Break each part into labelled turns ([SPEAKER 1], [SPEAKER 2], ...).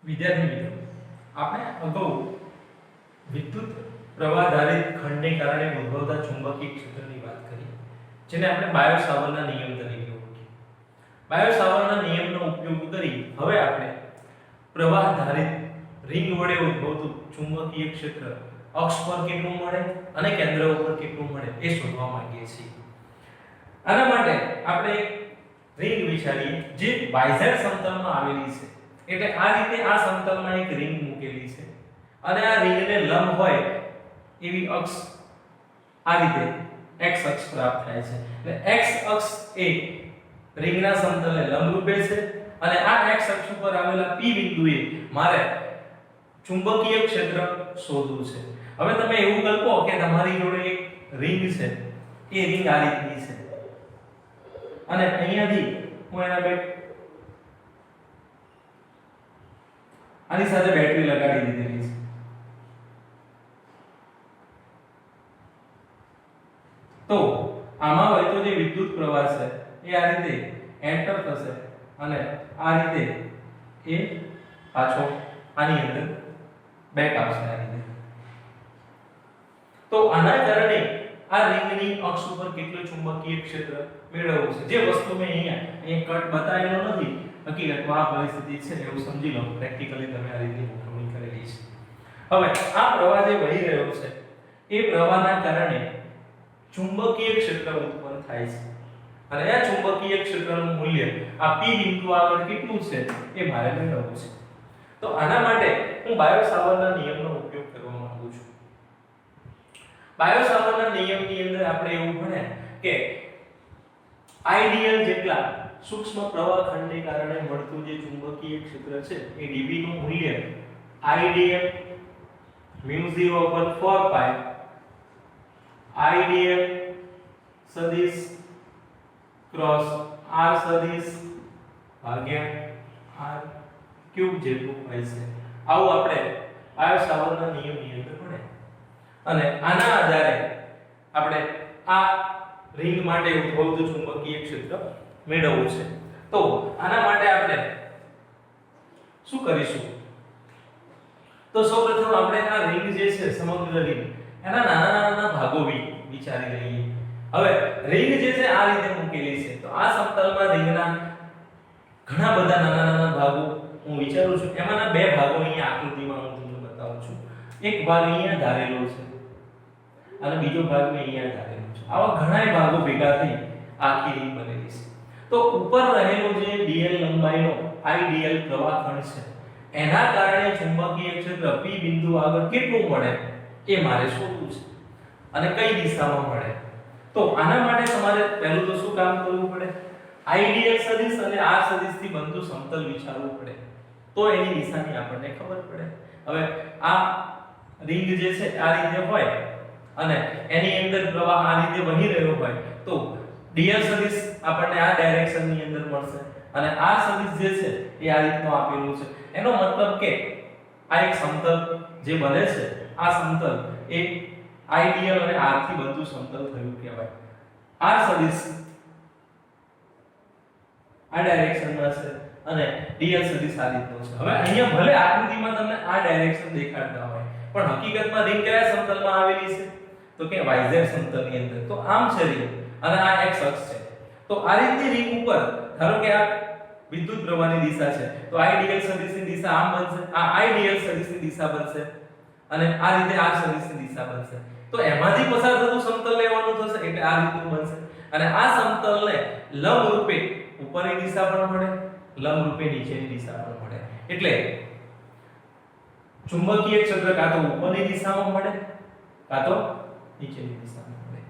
[SPEAKER 1] વિદ્યાર્થી મિત્રો, આપણે અગાઉ વિદ્યુત પ્રવાહ ધારિત ખંડને કારણે ઉદ્ભવતા ચુંબકીય ક્ષેત્રની વાત કરી, જેને આપણે બાયો-સાવર્ટના નિયમ તરીકે ઓળખીએ. બાયો-સાવર્ટના નિયમનો ઉપયોગ કરી હવે આપણે પ્રવાહ ધારિત રિંગ વડે ઉદ્ભવતું ચુંબકીય ક્ષેત્ર અક્ષ પર કેટલું મળે અને કેન્દ્ર ઉપર કેટલું મળે એ શોધવા માંગીએ છીએ. આના માટે આપણે રિંગ વિચારીએ જે yz સમતલમાં આવેલી છે. એટલે આ રીતે આ સમતલમાં એક રિંગ મૂકેલી છે અને આ રિંગને લંબ હોય એવી અક્ષ આ રીતે x અક્ષ પ્રાપ્ત થાય છે. એટલે x અક્ષ એ રિંગના સમતલને લંબ રૂપે છે અને આ x અક્ષ ઉપર આવેલા p બિંદુએ મારે ચુંબકીય ક્ષેત્ર શોધવું છે. હવે તમે એવું કલ્પો કે તમારી જોડે એક રિંગ છે, એ રિંગ આ રીતની છે અને અહીંયાથી હું એના બે આની સાથે બેટરી લગાડી દીધેલી છે. તો આમાં વહેતો જે વિદ્યુત પ્રવાહ છે એ આ રીતે એન્ટર થશે અને આ રીતે એ પાછો આની અંદર બેક આવશે આ રીતે. તો આના કારણે આ રિંગની અક્ષ ઉપર કેટલું ચુંબકીય ક્ષેત્ર મેળવવું છે, જે વસ્તુ મેં અહીંયા કટ બતાવેલો નથી, હકીકતમાં આ પરિસ્થિતિ છે એવું સમજી લો. પ્રેક્ટિકલી તમે આ રીતની ગોઠવણી કરેલી છે. હવે આ પ્રવાહ જે વહી રહ્યો છે એ પ્રવાહના કારણે ચુંબકીય ક્ષેત્ર ઉત્પન્ન થાય છે અને આ ચુંબકીય ક્ષેત્રનું મૂલ્ય આ p બિંદુ આગળ કેટલું છે એ મારે મેળવવું છે. તો આના માટે હું બાયો-સાવર્ટના નિયમનો ઉપયોગ કરવા માંગુ છું. બાયો-સાવર્ટના નિયમની અંદર આપણે એવું ભણ્યા કે આઈડિયલ જેટલા સૂક્ષ્મ પ્રવાહ ખંડને કારણે મળતું જે ચુંબકીય ક્ષેત્ર છે એ dB નું મૂલ્ય આઈડિયલ μ0/4 પાઈ આઈડિયલ સદિશ ક્રોસ r સદિશ ભાગ્યા r ક્યુબ જેટલું હોય છે. આવું આપણે બાયો-સાવર્ટના નિયમની અંદર ભણ્યા અને આના આધારે આપણે આ રિંગ માટે ઉદ્ભવતું ચુંબકીય ક્ષેત્ર મેળવવું છે. તો આના માટે આપણે શું કરીશું? તો સૌપ્રથમ આપણે આ રિંગ જે છે, સમગ્ર રિંગ, એના નાના નાના ભાગો વિચારી લઈએ. હવે રિંગ જે છે આ રીતે મૂકેલી છે, તો આ સમતલમાં રિંગના ઘણા બધા નાના નાના ભાગો હું વિચારું છું. એમાંના બે ભાગો અહીંયા આકૃતિમાં હું તમને બતાવું છું. એક ભાગ અહીંયા ધારેલો છે અને બીજો ભાગ મેં અહીંયા ધારેલો છે. આવા ઘણા ભાગો ભેગા થઈ આખી રિંગ બનેલી છે. તો ઉપર રહેલો જે dl લંબાઈનો આઈડિયલ પ્રવાહ ખંડ છે એના કારણે ચુંબકીય ક્ષેત્ર p બિંદુ આગળ કેટલું મળે એ મારે શોધવું છે અને કઈ દિશામાં મળે. તો આના માટે તમારે પહેલું તો શું કામ કરવું પડે? આઈડિયલ સદિશ અને r સદિશથી બનતું સમતલ વિચારવું પડે, તો એની દિશાની આપણને ખબર પડે. હવે આ રિંગ જે છે આ રીતે હોય અને એની અંદર પ્રવાહ આ રીતે વહી રહ્યો હોય તો dl સદિશ આપણને આ ડાયરેક્શનની અંદર મળશે અને r સદિશ જે છે એ આ રીતનું આપેલું છે. એનો મતલબ કે આ એક સમતલ જે બને છે, આ સમતલ એ આઈડિયલ અને r થી બનતું સમતલ થયું કહેવાય. r સદિશ આ ડાયરેક્શનમાં છે અને dl સદિશ આ રીતનો છે. હવે અહીંયા ભલે આકૃતિમાં તમને આ ડાયરેક્શન દેખાડતા હોય પણ હકીકતમાં રિંગ કયા સમતલમાં આવેલી છે? તો કે yz સમતલની અંદર. તો આમ છે રિંગ અને આ x અક્ષ છે. તો આ રીતની રિંગ ઉપર ધારો કે આ વિદ્યુત પ્રવાહની દિશા છે, તો આઈડિયલ સદિશની દિશા આમ બનશે, આ આઈડિયલ સદિશની દિશા બનશે અને આ રીતે r સદિશની દિશા બનશે. તો એમાંથી પસાર થતું સમતલ લેવાનું થશે એટલે આ રીતનું બનશે અને આ સમતલને લંબ રૂપે ઉપરની દિશા પણ મળે, લંબ રૂપે નીચેની દિશા પણ મળે. એટલે ચુંબકીય ક્ષેત્ર કાં તો ઉપરની દિશામાં મળે કાં તો નીચેની દિશામાં મળે.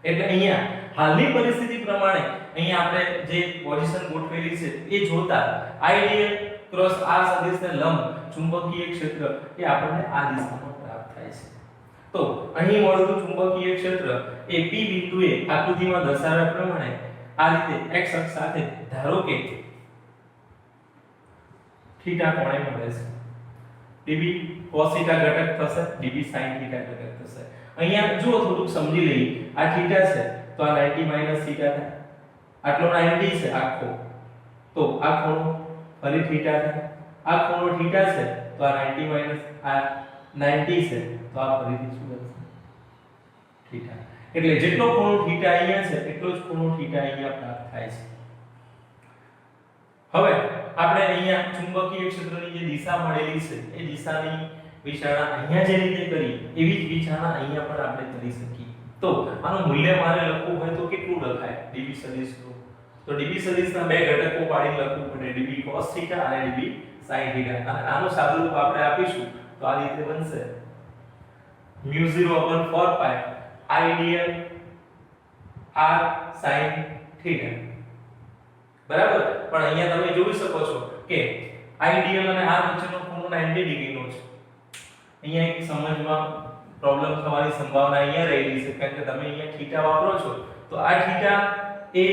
[SPEAKER 1] એટલે અહીંયા હાલની પરિસ્થિતિ પ્રમાણે અહીંયા આપણે જે પોઝિશન ગોઠવેલી છે એ જોતા આઈડિયલ ક્રોસ r સદિશને લંબ ચુંબકીય ક્ષેત્ર એ આપણને આ દિશામાં પ્રાપ્ત થાય છે. તો અહીં મળતું ચુંબકીય ક્ષેત્ર એ p બિંદુએ આકૃતિમાં દર્શાવ્યા પ્રમાણે આ રીતે x અક્ષ સાથે ધારો કે થીટા કોણે મળે છે. db cos θ ઘટક થશે, db sin θ ઘટક થશે. અહીંયા જો થોડુંક સમજી લઈએ, આ થીટા છે તો આ 90 - θ થાય, આટલો 90 છે આખો, તો આ ખૂણો ફરી θ થાય, આ ખૂણો થીટા છે તો આ 90 માઈનસ આ 90 છે તો આ ફરીથી શું બનશે થીટા એટલે જેટલો ખૂણો થીટા અહીંયા છે એટલો જ ખૂણો થીટા અહીંયા પ્રાપ્ત થાય છે હવે આપણે અહીંયા ચુંબકીય ક્ષેત્રની જે દિશા મળેલી છે એ દિશાની વિચારણા અહીંયા જે રીતે કરી એવી જ વિચારણા અહીંયા પણ આપણે કરી શકીએ તો આનું મૂલ્ય મારે લખવું હોય તો કેટલું લખાય dv સદિશનું તો dv સદિશના બે ઘટકો પાડીને લખવું પડે dv cos θ અને dv sin θ અને આનું સાદુરૂપ આપણે આપીશું તો આ રીતે બનશે μ0/4 pi ideal r sin θ બરાબર પણ અહીંયા તમે જોઈ શકો છો કે ideal અને r વચ્ચેનો ખૂણો 90 ડિગ્રીનો છે અહીંયા એક સમજમાં પ્રોબ્લેમ થવાની સંભાવના અહીંયા રહેલી છે કારણ કે તમે અહીંયા થીટા વાપરો છો તો આ થીટા એ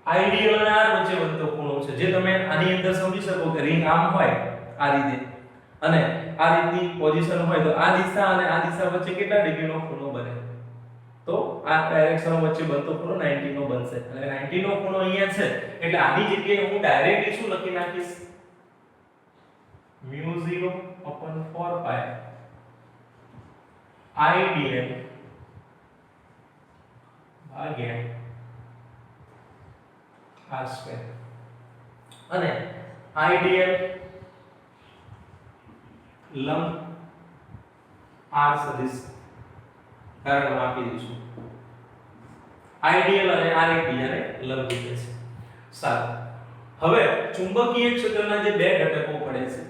[SPEAKER 1] આઈડિયલ અને r વચ્ચે બનતો ખૂણો છે જે તમે આની અંદર સમજી શકો કે રિંગ આમ હોય આ રીતે અને આ રીતની પોઝિશન હોય તો આ દિશા અને આ દિશા વચ્ચે કેટલા ડિગ્રીનો ખૂણો બને તો આ ડાયરેક્શન વચ્ચે બનતો ખૂણો 90 નો બનશે અને 90 નો ખૂણો અહીંયા છે એટલે આની જગ્યાએ હું ડાયરેક્ટલી શું લખી નાખીશ μ0/4 pi ideal ભાગ્યા r સ્ક્વેર અને ideal લંબ r સદિશ કારણ આપી દઈશું આઈડિયલ અને r એકબીજાને લંબ છે સારું હવે ચુંબકીય ક્ષેત્રના જે બે ઘટકો પડે છે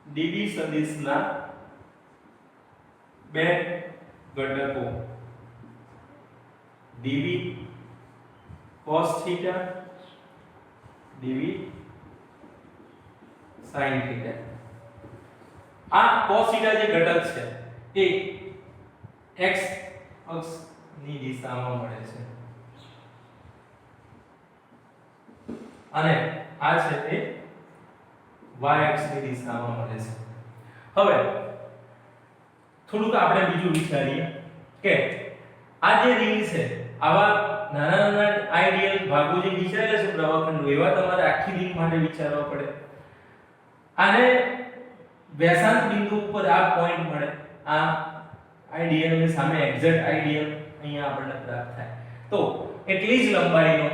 [SPEAKER 1] dv સદિશના બે ઘટકો dv cos θ dv sin θ આ cos θ જે ઘટક છે એ x અક્ષ ની દિશામાં મળે છે અને આ છે તે y અક્ષ ની દિશામાં મળે છે હવે થોડુંક આપણે બીજું વિચારીએ કે આ જે રિંગ છે આવા નાના નાના આઈડિયલ ભાગો જે વિચારેલા છે પ્રવાહખંડો એવા તમારે આખી રિંગ માટે વિચારવા પડે આને વ્યાસાંત બિંદુ ઉપર આ પોઈન્ટ મળે આ આઈડિયલ ની સામે એક્ઝેક્ટ આઈડિયલ અહીંયા આપણને પ્રાપ્ત થાય તો એટલી જ લંબાઈનો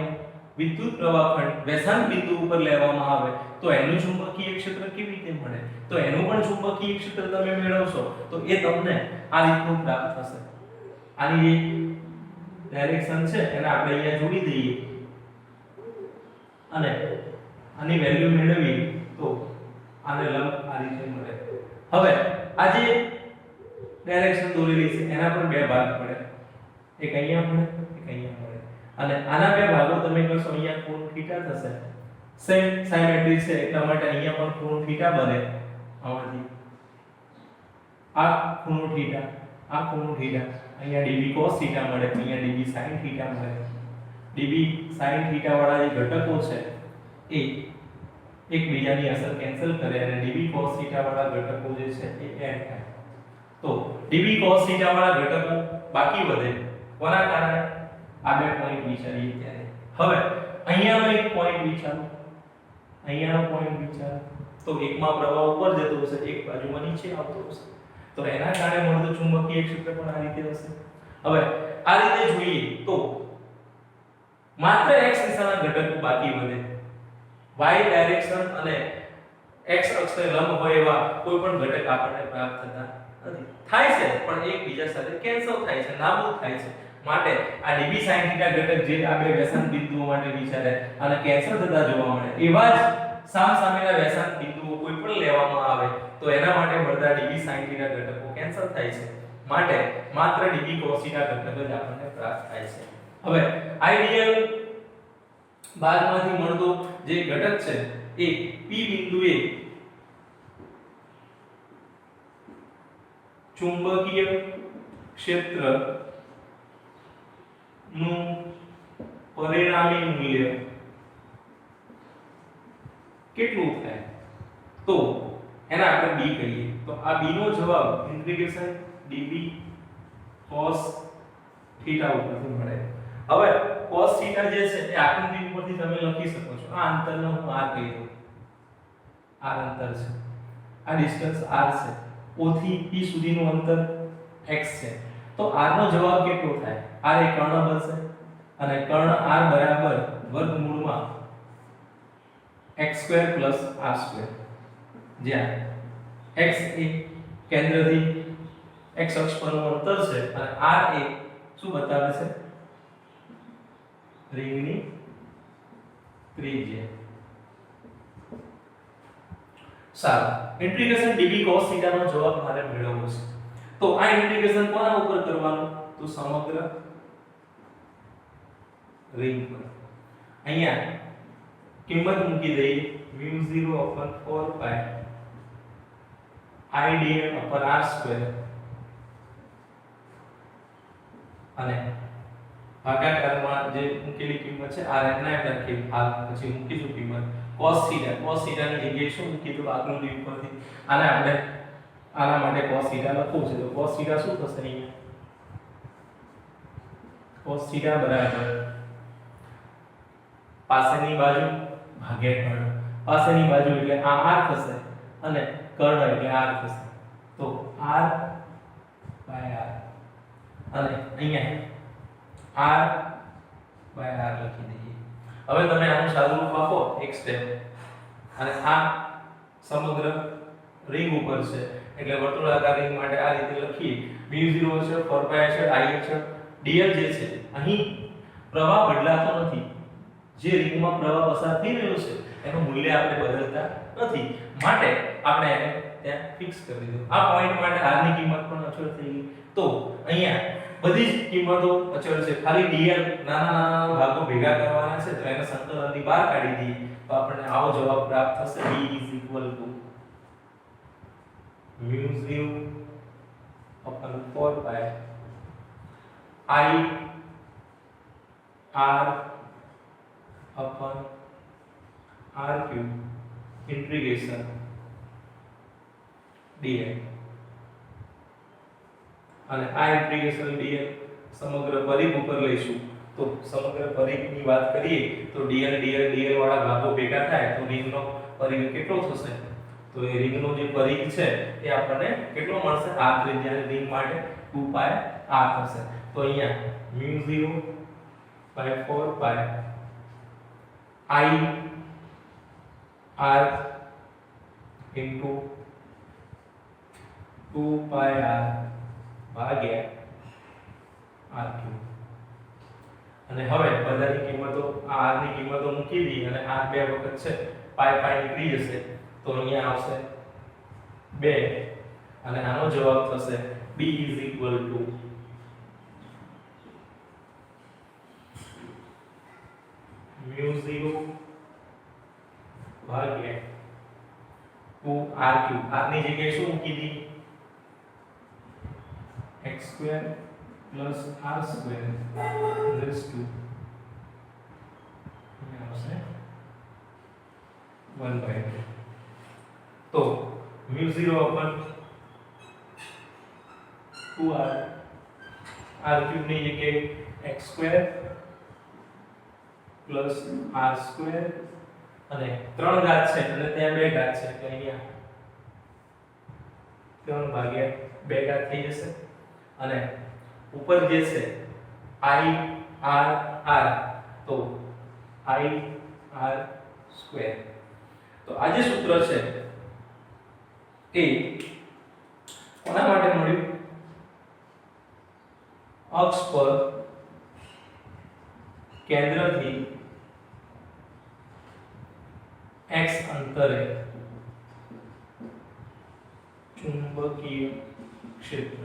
[SPEAKER 1] વિદ્યુત પ્રવાહખંડ વ્યાસાંત બિંદુ ઉપર લેવામાં આવે તો એનું ચુંબકીય ક્ષેત્ર કેવી રીતે મળે તો એનું પણ ચુંબકીય ક્ષેત્ર તમે મેળવશો તો એ તમને આ રીતનું પ્રાપ્ત થશે આની જે ડાયરેક્શન છે એને આપણે અહીંયા જોડી દઈએ અને આની વેલ્યુ મેળવીએ તો આને લંબ આ રીતે મળે હવે આ જે ડાયરેક્શન દોરેલી છે એના પર બે ભાગ પડે એક અહીંયા મળે એક અહીંયા મળે અને આના બે ભાગો તમે કરશો અહીંયા ખૂણો થીટા થશે સેમ સાયમેટ્રી છે એટલા માટે અહીંયા પણ ખૂણો થીટા બને આમાંથી આ ખૂણો થીટા આ ખૂણો થીટા અહીંયા dv cos θ મળે અહીંયા dv sin θ મળે dv sin θ વાળા જે ઘટકો છે એ એકબીજાની અસર કેન્સલ કરે અને dv cos θ વાળા ઘટકો જે છે એ એડ થાય તો dv cos θ વાળા ઘટકો બાકી વધે કોના કારણે આ બે પોઈન્ટ વિચારીએ ત્યારે હવે અહીંયાનો એક પોઈન્ટ વિચારો અહીંયાનો પોઈન્ટ વિચારો તો એકમાં પ્રવાહ ઉપર જતો હશે એક બાજુમાં નીચે આવતો હશે તો એના કારણે મળતું ચુંબકીય ક્ષેત્ર પણ આ રીતે હશે હવે આ રીતે જોઈએ તો માત્ર x દિશાના ઘટકો બાકી વધે y ડાયરેક્શન અને x અક્ષને લંબ હોય એવા કોઈ પણ ઘટક આપણને પ્રાપ્ત થતા નથી થાય છે પણ એકબીજા સાથે કેન્સલ થાય છે નાબૂદ થાય છે માટે આ dv sin θ ઘટક જે આ બે વ્યાસાંત બિંદુઓ માટે વિચારે અને કેન્સલ થતા જોવા મળે એવા જ સામસામેના વ્યાસાંત બિંદુઓ કોઈ પણ લેવામાં આવે તો એના માટે મળતા dv sin θ ઘટકો કેન્સલ થાય છે માટે માત્ર dv cos θ ઘટક જ આપણને પ્રાપ્ત થાય છે હવે આઈડિયલ ભાગમાંથી મળતો જે ઘટક છે એ p બિંદુએ ચુંબકીય ક્ષેત્ર નું પરિણામી મૂલ્ય કેટલું થાય તો એના આપણે b કહીએ તો આ b નો જવાબ ઇન્ટિગ્રેશન dv cos θ ઉપરથી મળે હવે cos θ જે છે એ આકૃતિ ઉપરથી તમે લખી શકો છો આ અંતરને હું r કહી દઉં r અંતર છે, આ ડિસ્ટન્સ r છે, o થી p સુધીનું અંતર x છે, તો r નો જવાબ કેટલો થાય? r એ કર્ણ બનશે અને કર્ણ r બરાબર વર્ગમૂળમાં x² + r², જ્યાં x એ કેન્દ્રથી x અક્ષ પરનું અંતર છે અને r એ શું બતાવે છે? રિંગની ત્રિજ્યા. સારું, ઇન્ટિગ્રેશન dv cos θ નો જવાબ મારે મેળવવો છે. તો આ ઇન્ટિગ્રેશન કોના ઉપર કરવાનું? તો સમગ્ર રિંગ પર. અહીંયા કિંમત મૂકી દઈએ μ0/4 pi idr/r² અને ભાગાકારમાં જે મૂકેલી કિંમત છે r એના એમ રાખી ભાગ પછી મૂકીશું કિંમત cos θ. cos θ ની જગ્યાએ શું મૂકી દો આકૃતિ ઉપરથી? આને આપણે આના માટે cos θ લખવું છે, તો cos θ શું થશે? અહીંયા cos θ બરાબર પાસેની બાજુ ભાગ્યા કર્ણ. પાસેની બાજુ એટલે આ r થશે અને કર્ણ એટલે r થશે, તો r/r અને અહીંયા r/r લખી દઈએ. હવે તમે આનું સાદું રૂપ આપો એક સ્ટેપ, અને આ સમગ્ર રિંગ ઉપર છે એટલે વર્તુળાકાર રિંગ માટે આ રીતે લખીએ μ0 છે, 4 pi છે, I છે, dl જે છે અહીં પ્રવાહ બદલાતો નથી. જે રિંગમાં પ્રવાહ પસાર થઈ રહ્યો છે એનું મૂલ્ય આપણે બદલતા નથી, માટે આપણે એને ત્યાં ફિક્સ કરી દીધું. આ પોઈન્ટ માટે r ની કિંમત પણ અચળ થઈ ગઈ. તો અહીંયા બધી જ કિંમતો અચળ છે, ખાલી dl નાના ભાગો ભેગા કરવાના છે, તો એને સંકલનની બહાર કાઢી દઈએ તો આપણને આવો જવાબ પ્રાપ્ત થશે. b μ0/4 pi I r/r³ integration dl. અને આ ઇન્ટિગ્રેશન dl સમગ્ર પરિઘ ઉપર લઈશું, તો સમગ્ર પરિઘની વાત કરીએ તો dl વાળા ભાગો ભેગા થાય તો રિંગનો પરિઘ કેટલો થશે? તો એ રિંગનો જે પરિઘ છે એ આપણને કેટલો મળશે? r ત્રિજ્યાની રિંગ માટે 2 pi r થશે. તો અહીંયા μ0/4 pi I r into 2 pi r ભાગ્યા r ક્યુબ. અને હવે બધાની કિંમતો આ r ની કિંમતો મૂકી દી અને r બે વખત છે પાઈ નીકળી જશે, તો અહીંયા આવશે 2 અને આનો જવાબ થશે b μ0/2r³. r ની જગ્યાએ શું મૂકી દી? x² + r² રેઝ ટુ આવશે 1/2. તો μ0/2r r³ ની જગ્યાએ x² + r² અને 3 ઘાત છે અને ત્યાં 2 ઘાત છે એટલે અહીંયા 3/2 ઘાત થઈ જશે. અને ઉપર જે છે I r r, તો I r². તો આ જે સૂત્ર છે એ કોના માટે મળ્યું? અક્ષ પર કેન્દ્રથી x અંતરે ચુંબકીય ક્ષેત્ર.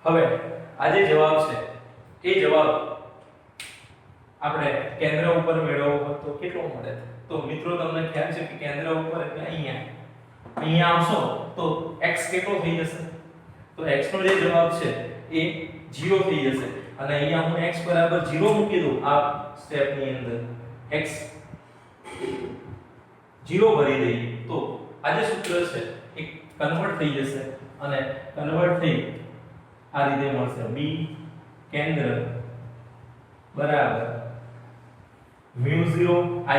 [SPEAKER 1] હવે આ જે જવાબ છે એ જવાબ આપણે કેન્દ્ર ઉપર મેળવવો હોય તો કેટલો મળે? તો મિત્રો તમને ખ્યાલ છે કે કેન્દ્ર ઉપર એટલે અહીંયા આવશો તો x કેટલો થઈ જશે? તો x નો જે જવાબ છે એ 0 થઈ જશે અને અહીંયા હું x બરાબર 0 મૂકી દઉં આ સ્ટેપ ની અંદર, x 0 ભરી દઈએ તો આ જે સૂત્ર છે એ કન્વર્ટ થઈ જશે અને કન્વર્ટ થઈ આ રીતે મળશે b કેન્દ્ર બરાબર μ0 I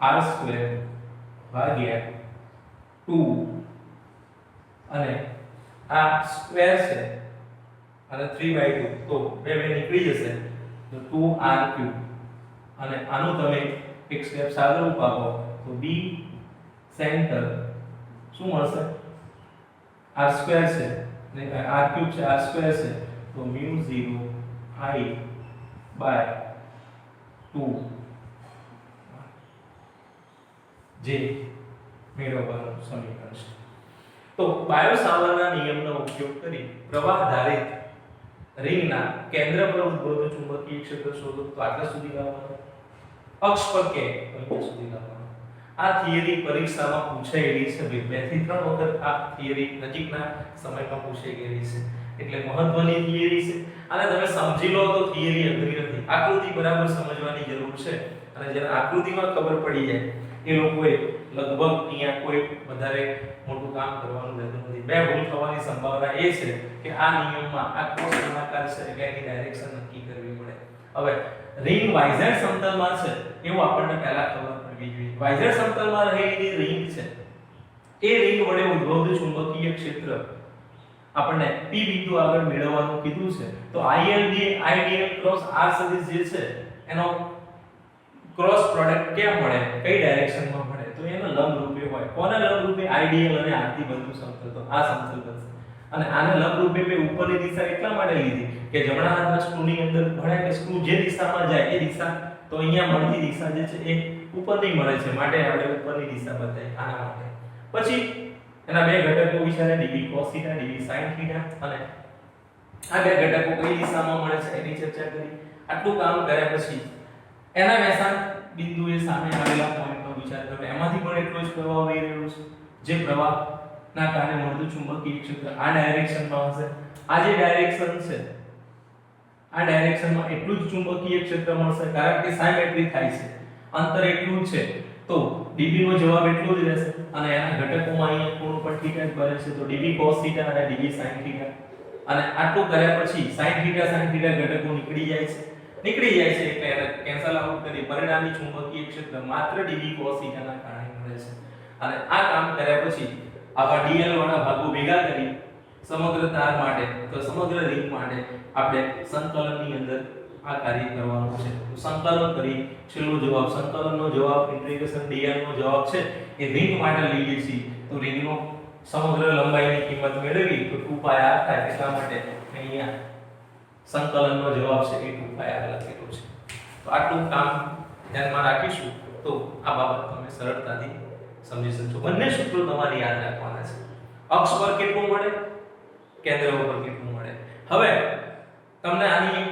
[SPEAKER 1] r² ભાગ્યા 2 અને આ સ્ક્વેર છે અને 3/2 તો બે નીકળી જશે તો 2r³ અને આનું તમે એક સ્ટેપ આગળ ઉપાડો તો b સેન્ટર શું મળશે r² છે ને r³ છે r² છે તો μ0I/2 જે મેળવવાનું સમીકરણ છે. તો બાયો સાવર્ટના નિયમનો ઉપયોગ કરી પ્રવાહ ધારિત રિંગના કેન્દ્ર પર ઉદ્ભવતું ચુંબકીય ક્ષેત્ર શોધો તો આટલા સુધી લાવવાનું, અક્ષ પર કે અહીંયા સુધી લાવવાનું. આ થિયરી પરીક્ષામાં પૂછાયેલી છે, 2 થી 3 વખત આ થિયરી નજીકના સમયમાં પૂછાઈ ગયેલી છે, એટલે મહત્વની થિયરી છે. અને તમે સમજી લો તો થિયરી અઘરી નથી, આકૃતિ બરાબર સમજવાની જરૂર છે. અને જ્યારે આકૃતિમાં ખબર પડી જાય એ લોકોએ લગભગ અહીંયા કોઈ વધારે મોટું કામ કરવાનું રહેતું નથી. બે ભૂલ થવાની સંભાવના એ છે કે આ નિયમમાં આ કોસ ગુણાકાર છે એટલે એની ડાયરેક્શન નક્કી કરવી પડે. હવે રિંગ yz સમતલમાં છે એવું આપણને પહેલા ખબર પડવી જોઈએ. yz સમતલમાં રહેલી રિંગ છે એ રિંગ વડે ઉદ્ભવતું ચુંબકીય ક્ષેત્ર આપણને p બિંદુ આગળ મેળવવાનું કીધું છે. તો idl ક્રોસ r સદિશ જે છે એનો ક્રોસ પ્રોડક્ટ ક્યાં મળે, કઈ ડાયરેક્શનમાં મળે, તો એનો લંબ રૂપે હોય. કોના લંબ રૂપે? આઈડીએલ અને આરથી બનતું સમતલ. તો આ સમતલ બનશે. અને આને લંબ રૂપે મેં ઉપરની દિશા એટલા માટે લીધી કે જમણા હાથના સ્ક્રૂની અંદર ભણાય કે સ્ક્રૂ જે દિશામાં જાય એ દિશા, તો અહીંયા મળતી દિશા જે છે એ ઉપરની મળે છે, માટે આપણે ઉપરની દિશા બતાવી આના માટે. પછી એના બે ઘટકો વિચારે dv cos θ dv sin θ, અને આ બે ઘટકો કઈ દિશામાં મળે છે એની ચર્ચા કરી. આટલું કામ કર્યા પછી એના વેસાંત બિંદુએ સામે આવેલા પોઈન્ટનો વિચાર કરો. એમાંથી પણ એટલો જ પ્રવાહ વહી રહ્યો છે જે પ્રવાહના કારણે મળતું ચુંબકીય ક્ષેત્ર આ ડાયરેક્શનમાં હશે. આ જે ડાયરેક્શન છે આ ડાયરેક્શનમાં એટલું જ ચુંબકીય ક્ષેત્ર મળશે, કારણ કે સાયમેટ્રી થાય છે, અંતર એટલું જ છે. તો dv નો જવાબ એટલો જ રહેશે. અને એના ઘટકોમાં અહીંયા ખૂણો પણ θ જ બને છે, તો dv cos θ અને dv sin θ. અને આટલું કર્યા પછી sin θ ઘટકો નીકળી જાય છે એટલે એને કેન્સલ આઉટ કરી પરિણામી ચુંબકીય ક્ષેત્ર માત્ર dv cos θ ના કારણે મળે છે. અને આ કામ કર્યા પછી આવા dl વાળા ભાગો ભેગા કરી સમગ્ર તાર માટે તો સમગ્ર રિંગ માટે આપણે સંકલનની અંદર આ કાર્ય કરવાનું છે. તો સંકલન કરી છેલ્લો જવાબ, સંકલનનો જવાબ ઇન્ટિગ્રેશન dl નો જવાબ છે એ રિંગ માટે લઈએ છીએ. તો રિંગનો સમગ્ર લંબાઈની કિંમત મેળવી તો 2πr થાય. એટલા માટે અહીંયા સંકલનનો જવાબ છે એ 2πr લખેલો છે. તો આટલું કામ ધ્યાનમાં રાખીશું તો આ બાબત તમે સરળતાથી સમજી શકશો. બંને સૂત્રો તમારે યાદ રાખવાના છે. અક્ષ પર કેટલું મળે, કેન્દ્ર ઉપર કેટલું મળે. હવે તમને આની એક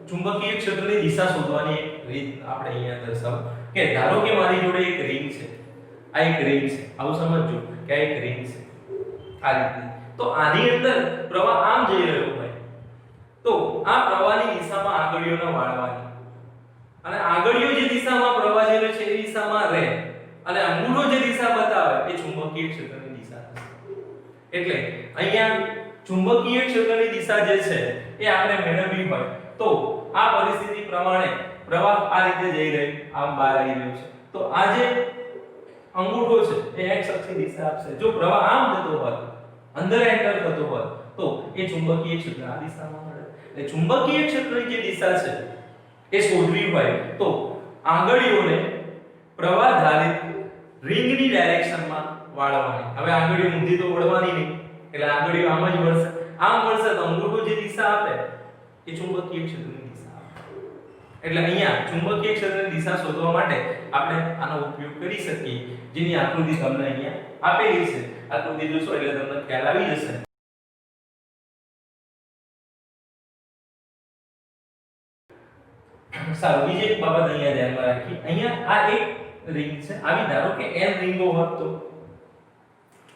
[SPEAKER 1] ચુંબકીય ક્ષેત્રની દિશા શોધવાની એક રીત આપણે અહીંયા દર્શાવો કે ધારો કે મારી જોડે એક રિંગ છે, આ એક રિંગ છે, આવું સમજજો કે આ એક રિંગ છે આ રીતે. તો આની અંદર પ્રવાહ આમ જઈ રહ્યો હોય તો આ પ્રવાહની દિશામાં આંગળીઓને વાળવાની, અને આંગળીઓ જે દિશામાં પ્રવાહ જઈ રહ્યો છે એ દિશામાં રહે, અને અંગૂઠો જે દિશા બતાવે એ ચુંબકીય ક્ષેત્રની દિશા છે. એટલે અહીંયા ચુંબકીય ક્ષેત્રની દિશા જે છે એ આપણે મેળવવી હોય તો આ પરિસ્થિતિ પ્રમાણે પ્રવાહ આ રીતે જઈ રહ્યો, આમ બહાર આવી રહ્યો છે, તો આ જે અંગૂઠો છે એ x અક્ષની દિશા આપશે. જો પ્રવાહ આમ જતો હોય, અંદર એન્ટર થતો હોય તો એ ચુંબકીય ક્ષેત્ર આ દિશામાં મળે. એટલે ચુંબકીય ક્ષેત્રની જે દિશા છે એ શોધવી હોય તો આંગળીઓને પ્રવાહ ધારિત રિંગની ડાયરેક્શનમાં વાળવાની. હવે આંગળીઓ ઊંધી તો વળવાની નહીં, એટલે આંગળીઓ આમ જ વળશે. આમ વળશે તો અંગૂઠો જે દિશા આપે એ ચુંબકીય ક્ષેત્રની દિશા આપે. એટલે અહીંયા ચુંબકીય ક્ષેત્રની દિશા શોધવા માટે આપણે આનો ઉપયોગ કરી શકીએ, જેની આકૃતિ તમને અહીંયા આપેલી છે. આકૃતિ જોશો એટલે તમને ખ્યાલ આવી જશે. સારું, બીજી એક બાબત અહીંયા ધ્યાનમાં રાખી. અહીંયા આ એક રિંગ છે, આવી ધારો કે n રિંગો હોત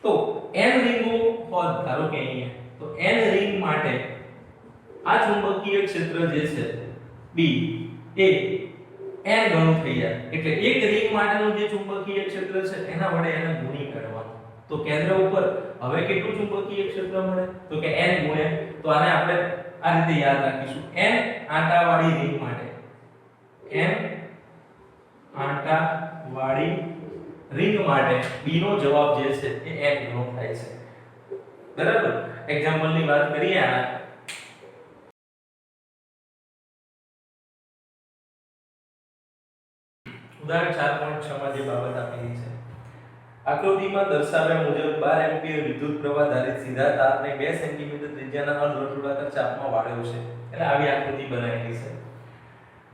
[SPEAKER 1] તો n રિંગો હોત ધારો કે અહીંયા, તો n રિંગ માટે આ ચુંબકીય ક્ષેત્ર જે છે B એ n ગણું થઈ જાય. એટલે એક રિંગ માટેનું જે ચુંબકીય ક્ષેત્ર છે એના વડે એને ગુણી કરવાનું. તો કેન્દ્ર ઉપર હવે કેટલું ચુંબકીય ક્ષેત્ર મળે તો કે n ગુણ્યા, તો આને આપણે આ રીતે યાદ રાખીશું. n આંટાવાળી રિંગ માટે n આંટા વાળી રિંગ માટે b નો જવાબ જે છે એ n ગણો થાય છે. બરાબર. એક્ઝામ્પલ ની વાત કરીએ આના. ઉદાહરણ 4.6 માં જે બાબત આપેલી છે, આકૃતિમાં દર્શાવ્યા મુજબ 12 એમ્પિયર વિદ્યુત પ્રવાહ ધારિત સીધા તારને 2 સેન્ટીમીટર ત્રિજ્યાના અર્ધવર્તુળાકાર ચાપમાં વાળ્યો છે. એટલે આવી આકૃતિ બનાવેલી છે.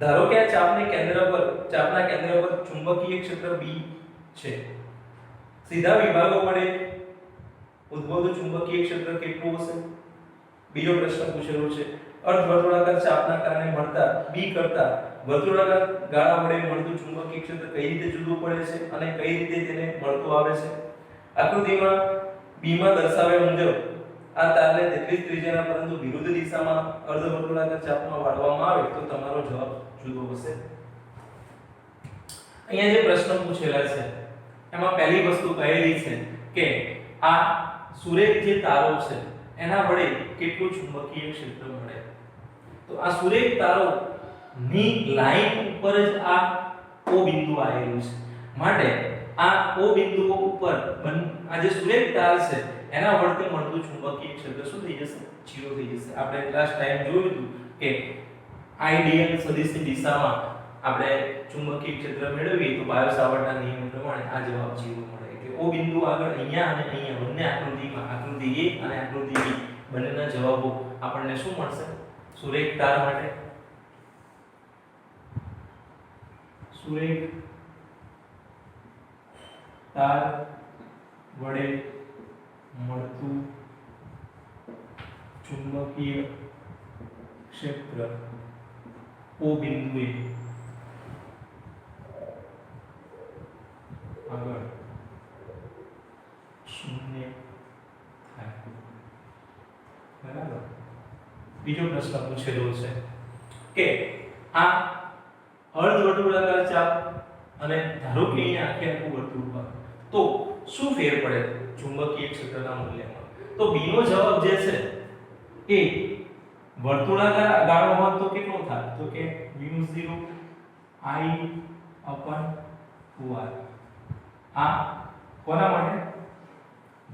[SPEAKER 1] ધારો કે આ ચાપના કેન્દ્ર પર ચુંબકીય ક્ષેત્ર B છે. સીધા વિભાગો વડે ઉદ્ભવતું ચુંબકીય ક્ષેત્ર કેટલું હશે? બીજો પ્રશ્ન પૂછેલો છે. અર્ધવર્તુળાકાર ચાપના કારણે મળતા B કરતા વર્તુળાકાર ગાળા વડે મળતું ચુંબકીય ક્ષેત્ર કઈ રીતે જુદું પડે છે અને કઈ રીતે તેને મળતું આવે છે? આકૃતિમાં B માં દર્શાવ્યા મુજબ આ તારને તેટલી જ ત્રિજ્યાના પરંતુ વિરુદ્ધ દિશામાં અર્ધવર્તુળાકાર ચાપમાં વાળવામાં આવે તો તમારો જવાબ જુદો હશે. અહીંયા જે પ્રશ્ન પૂછેલા છે એમાં પહેલી વસ્તુ કહેલી છે કે આ સુરેખ જે તારો છે એના વડે કેટલું ચુંબકીય ક્ષેત્ર મળે. તો આ સુરેખ તારો ની લાઈન ઉપર જ આ O બિંદુ આવેલું છે. માટે આ O બિંદુઓ ઉપર આ જે સુરેખ તાર છે એના વડે મળતું ચુંબકીય ક્ષેત્ર શું થઈ જશે? 0 થઈ જશે. આપણે લાસ્ટ ટાઈમ જોયું હતું કે આઈડિયલ સદિશની દિશામાં આપણે ચુંબકીય ક્ષેત્ર મેળવીએ તો બાયો-સાવર્ટના નિયમ પ્રમાણે આ જવાબ 0 મળે. એટલે O બિંદુ આગળ અહીંયા અને અહીંયા બંને આકૃતિમાં આકૃતિ A અને આકૃતિ B બંનેના જવાબો આપણને શું મળશે? સુરેખ તાર માટે સુરેખ તાર વડે મળતું ચુંબકીય ક્ષેત્ર O બિંદુએ આગળ શૂન્ય થાય. બરાબર. બીજો પ્રશ્ન પૂછેલો છે કે આ અર્ધવર્તુળાકાર ચાપ અને ધારો કે અહીંયા આખે આખું વર્તુળ પર તો શું ફેર પડે ચુંબકીય ક્ષેત્રના મૂલ્યમાં? તો B નો જવાબ જે છે એ વર્તુળાકાર ગાળો હોય તો કેટલો થાય? તો કે μ0 I/2r. આ કોના માટે?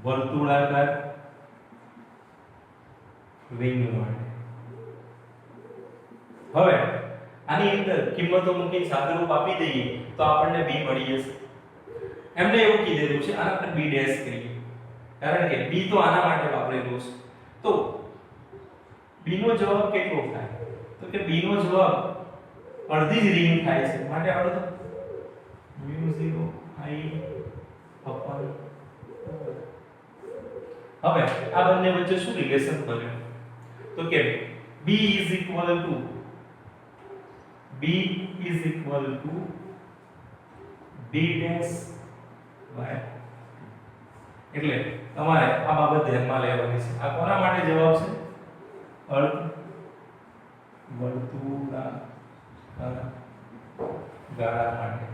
[SPEAKER 1] વર્તુળાકાર રિંગ માટે. હવે આની અંદર કિંમતો મૂકીને સાદુરૂપ આપી દઈએ તો આપણને B મળી જશે. એમને એવું કીધેલું છે આના પર B' કરીએ કારણ કે B તો આના માટે વાપરેલો છે. તો B નો જવાબ કેટલો થાય? તો કે B નો જવાબ અડધી જ રિંગ થાય છે. માટે અડધો μ0 I/2. હવે આ બંને વચ્ચે શું રિલેશન બન્યું? તો કે B is equal to B dash by. એટલે તમારે આ બાબત ધ્યાનમાં લેવાની છે. આ કોના માટે જવાબ છે? અર્ધ વર્તુળાકાર ગાળા માટે.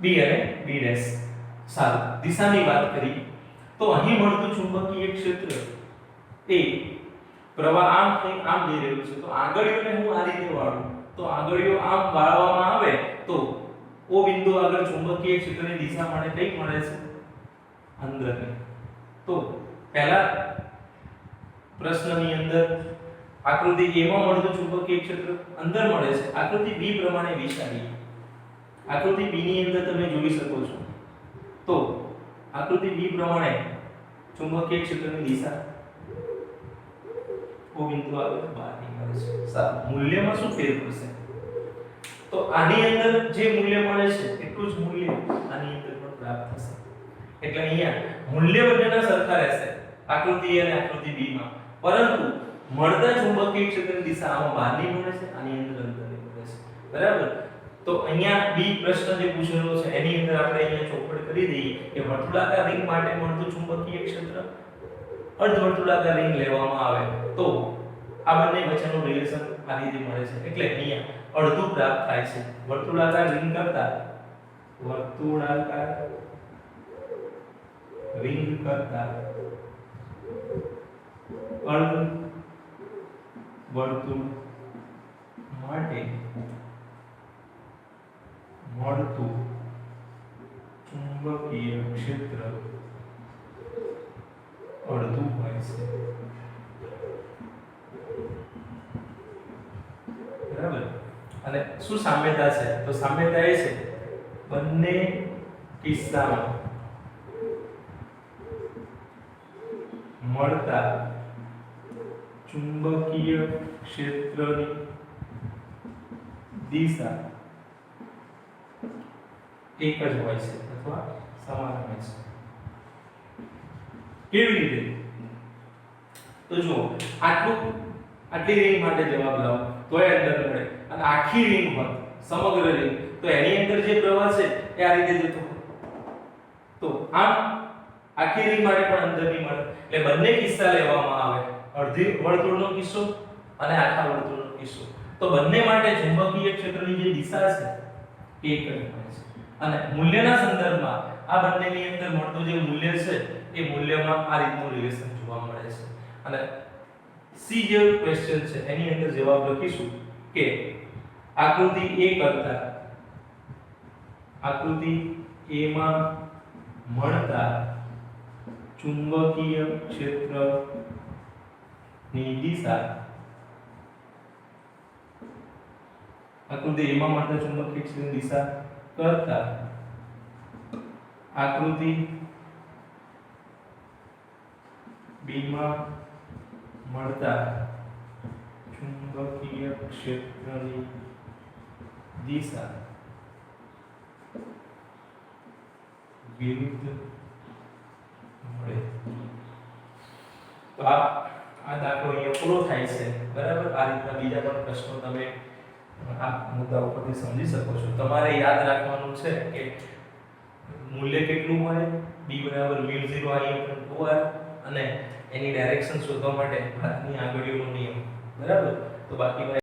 [SPEAKER 1] B અને B ડેશ. સારું. દિશાની વાત કરી તો અહીં મળતું ચુંબકીય ક્ષેત્ર એ પ્રવાહ આમ થઈ આમ જઈ રહ્યું છે. તો આંગળીઓને હું આ રીતે વાળું તો આંગળીઓ આમ વાળવામાં આવે તો O બિંદુ આગળ ચુંબકીય ક્ષેત્રની દિશા મને કઈ મળે છે? અંદરની. તો પહેલા પ્રશ્નની અંદર આકૃતિ A માં મળતું ચુંબકીય ક્ષેત્ર અંદર મળે છે. આકૃતિ B પ્રમાણે વિચારીએ. આકૃતિ B ની અંદર તમે જોઈ શકો છો તો આકૃતિ B પ્રમાણે ચુંબકીય ક્ષેત્રની દિશા O બિંદુ આગળ બહારની મળે છે. સારું. મૂલ્યમાં શું ફેર પડશે? તો આની અંદર જે મૂલ્ય મળે છે એટલું જ મૂલ્ય આની અંદર પણ પ્રાપ્ત થશે. એટલે અહીંયા મૂલ્ય બંનેના સરખા રહેશે આકૃતિ A અને આકૃતિ B માં, પરંતુ મળતા ચુંબકીય ક્ષેત્રની દિશા આમાં બહારની મળે છે, આની અંદર અંદરની મળે છે. બરાબર. તો અહીંયા B પ્રશ્ન જે પૂછેલો છે એની અંદર આપણે અહીંયા ચોખવટ કરી દઈએ કે વર્તુળાકાર રિંગ માટે મળતું ચુંબકીય ક્ષેત્ર અર્ધવર્તુળાકાર રિંગ લેવામાં આવે તો આ બંને વચ્ચેનું રિલેશન આ રીતે મળે છે. એટલે અહીંયા અડધું પ્રાપ્ત થાય છે. વર્તુળાકાર રિંગ કરતા અર્ધ વર્તુળ માટે મળતું ચુંબકીય ક્ષેત્ર અડધું હોય છે, બરાબર. અને શું સામ્યતા છે? તો સામ્યતા એ છે બંને કિસ્સામાં મળતા ચુંબકીય ક્ષેત્રની દિશા એક જ હોય છે અથવા સમાન હોય છે. કેવી રીતે? તો જો આટલી રિંગ માટે જવાબ લાવો તોય અંદર મળે, અને આખી રિંગ હોય સમગ્ર રિંગ તો એની અંદર જે પ્રવાહ છે એ આ રીતે જતો હોય. તો આમ આખી રિંગ માટે પણ અંદર નહીં મળે. એટલે બંને કિસ્સા લેવામાં આવે, અડધી વર્તુળનો કિસ્સો અને આખા વર્તુળનો કિસ્સો. તો બંને માટે ચુંબકીય ક્ષેત્રની જે દિશા છે એ એક જ હોય છે. અને મૂલ્યના સંદર્ભમાં આ બંનેની અંદર મળતું જે મૂલ્ય છે એ મૂલ્યમાં આ રીતનું રિલેશન જોવા મળે છે. અને સી જે ક્વેશ્ચન છે એની અંદર જવાબ લખીશું કે આકૃતિ A કરતા આકૃતિ A માં મળતા ચુંબકીય ક્ષેત્રની દિશા આકૃતિ A માં મળતા ચુંબકીય ક્ષેત્રની દિશા કરતા આકૃતિ B માં મળતા ચુંબકીય ક્ષેત્રની દિશા વિરુદ્ધ મળે. તો આ દાખલો અહીંયા પૂરો થાય છે, બરાબર. આ રીતના બીજા પણ પ્રશ્નો તમે આ મુદ્દા ઉપરથી સમજી શકો છો. તમારે યાદ રાખવાનું છે કે મૂલ્ય કેટલું હોય, b બરાબર μ0 I/2r, અને એની ડાયરેક્શન શોધવા માટે હાથની આંગળીઓનો નિયમ, બરાબર. તો બાકી